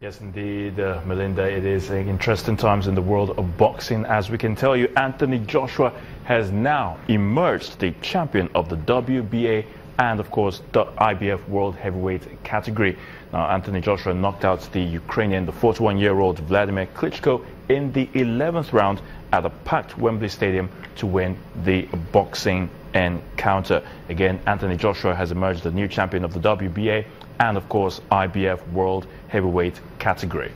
Yes, indeed, Melinda, it is interesting times in the world of boxing. As we can tell you, Anthony Joshua has now emerged the champion of the WBA and, of course, the IBF World Heavyweight category. Now, Anthony Joshua knocked out the Ukrainian, the 41-year-old Vladimir Klitschko in the 11th round at a packed Wembley Stadium to win the boxing encounter. Again, Anthony Joshua has emerged the new champion of the WBA and, of course, IBF World Heavyweight category.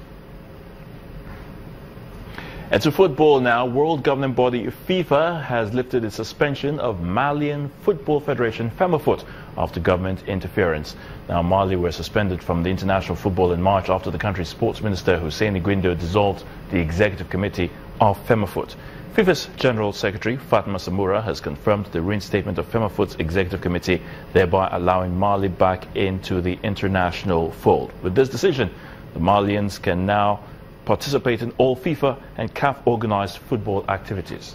And to football now, world governing body FIFA has lifted its suspension of Malian Football Federation FEMAFOOT after government interference. Now, Mali were suspended from the international football in March after the country's sports minister Hussein Igwindo dissolved the executive committee of FEMAFOOT. FIFA's General Secretary Fatma Samura has confirmed the reinstatement of FEMAFOOT's executive committee, thereby allowing Mali back into the international fold. With this decision, the Malians can now participate in all FIFA and CAF organized football activities.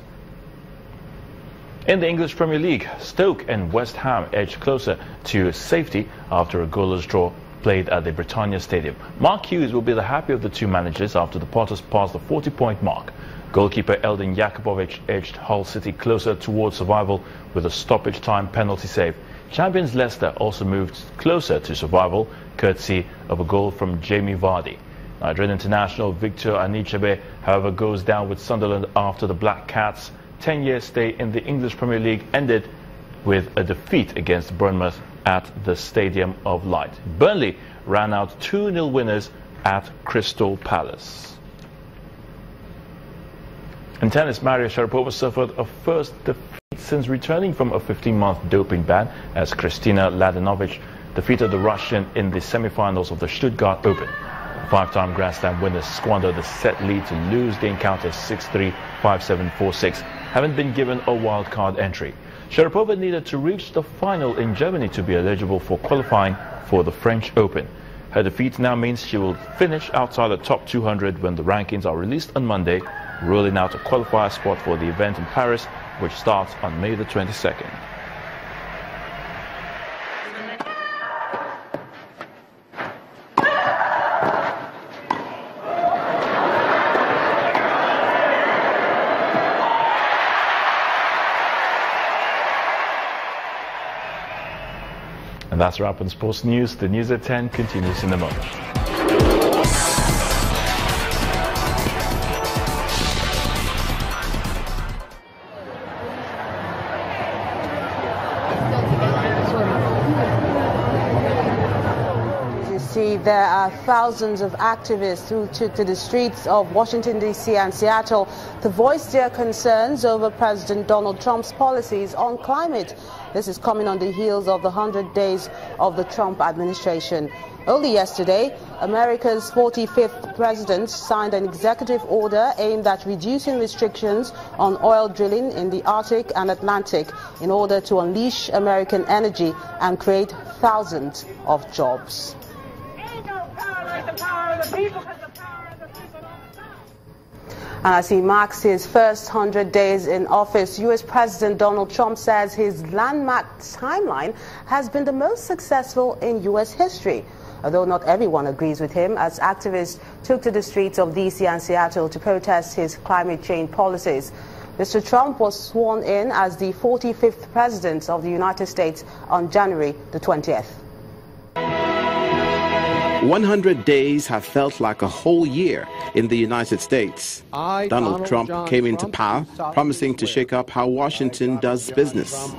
In the English Premier League, Stoke and West Ham edged closer to safety after a goalless draw played at the Britannia Stadium. Mark Hughes will be the happy of the two managers after the Potters passed the 40-point mark. Goalkeeper Eldin Jakubovic edged Hull City closer towards survival with a stoppage time penalty save. Champions Leicester also moved closer to survival, courtesy of a goal from Jamie Vardy. Nigerian international Victor Anichebe, however, goes down with Sunderland after the Black Cats' 10-year stay in the English Premier League ended with a defeat against Bournemouth at the Stadium of Light. Burnley ran out 2-0 winners at Crystal Palace. In tennis, Maria Sharapova suffered a first defeat since returning from a 15-month doping ban as Kristina Mladenovic defeated the Russian in the semi-finals of the Stuttgart Open. Five-time Grand Slam winners squandered the set lead to lose the encounter 6-3, 5-7, 4-6, having been given a wild-card entry. Sharapova needed to reach the final in Germany to be eligible for qualifying for the French Open. Her defeat now means she will finish outside the top 200 when the rankings are released on Monday, ruling out a qualifier spot for the event in Paris, which starts on May the 22nd. And that's a wrap on sports news. The news at 10 continues in a moment. There are thousands of activists who took to the streets of Washington, D.C. and Seattle to voice their concerns over President Donald Trump's policies on climate. This is coming on the heels of the 100 days of the Trump administration. Only yesterday, America's 45th president signed an executive order aimed at reducing restrictions on oil drilling in the Arctic and Atlantic in order to unleash American energy and create thousands of jobs. And as he marks his first 100 days in office, U.S. President Donald Trump says his landmark timeline has been the most successful in U.S. history. Although not everyone agrees with him, as activists took to the streets of D.C. and Seattle to protest his climate change policies. Mr. Trump was sworn in as the 45th president of the United States on January the 20th. 100 days have felt like a whole year in the United States. Donald Trump came into power promising to shake up how Washington does business.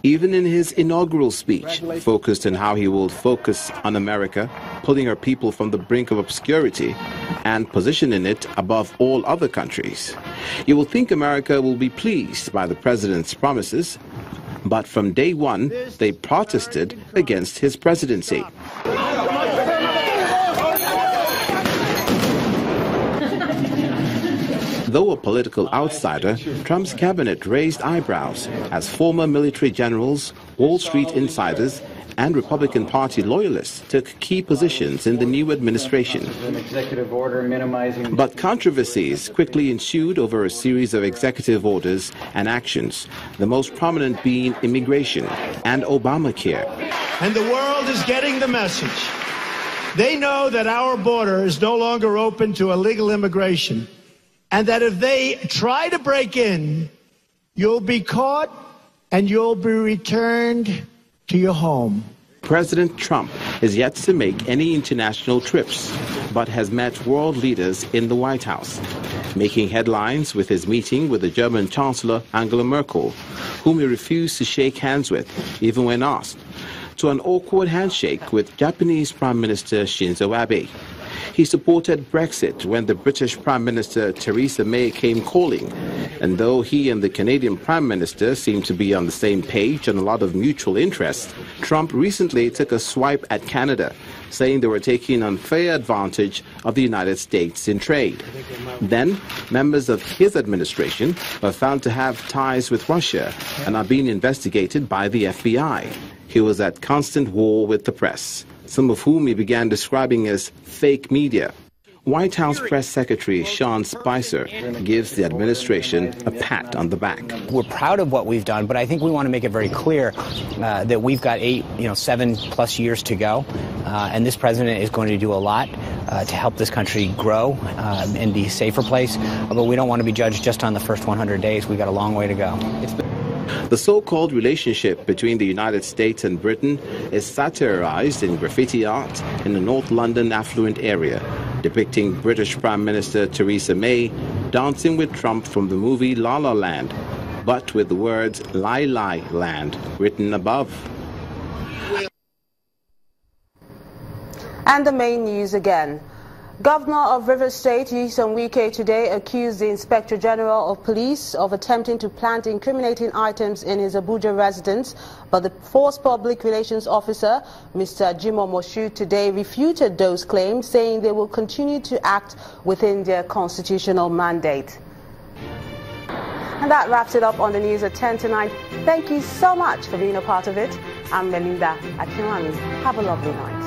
Even in his inaugural speech, focused on how he will focus on America, pulling her people from the brink of obscurity and positioning it above all other countries. You will think America will be pleased by the president's promises, but from day one, they protested against his presidency. Though a political outsider, Trump's cabinet raised eyebrows as former military generals, Wall Street insiders, and Republican Party loyalists took key positions in the new administration. But controversies quickly ensued over a series of executive orders and actions, the most prominent being immigration and Obamacare. And the world is getting the message. They know that our border is no longer open to illegal immigration, and that if they try to break in, you'll be caught and you'll be returned to your home. President Trump is yet to make any international trips, but has met world leaders in the White House, making headlines with his meeting with the German Chancellor Angela Merkel, whom he refused to shake hands with, even when asked, to an awkward handshake with Japanese Prime Minister Shinzo Abe. He supported Brexit when the British Prime Minister Theresa May came calling, and though he and the Canadian Prime Minister seemed to be on the same page and a lot of mutual interest, Trump recently took a swipe at Canada, saying they were taking unfair advantage of the United States in trade. Then, members of his administration were found to have ties with Russia and are being investigated by the FBI. He was at constant war with the press, some of whom he began describing as fake media. White House Press Secretary Sean Spicer gives the administration a pat on the back. We're proud of what we've done, but I think we want to make it very clear that we've got 7+ years to go, and this president is going to do a lot to help this country grow and be a safer place. But we don't want to be judged just on the first 100 days. We've got a long way to go. The so-called relationship between the United States and Britain is satirized in graffiti art in the North London affluent area, depicting British Prime Minister Theresa May dancing with Trump from the movie La La Land, but with the words Lie Lie Land written above. And the main news again. Governor of Rivers State, Nyesom Wike, today accused the Inspector General of Police of attempting to plant incriminating items in his Abuja residence, but the Force Public Relations Officer, Mr. Jimoh Moshood, today refuted those claims, saying they will continue to act within their constitutional mandate. And that wraps it up on the news at 10 tonight. Thank you so much for being a part of it. I'm Melinda Akinwami. Have a lovely night.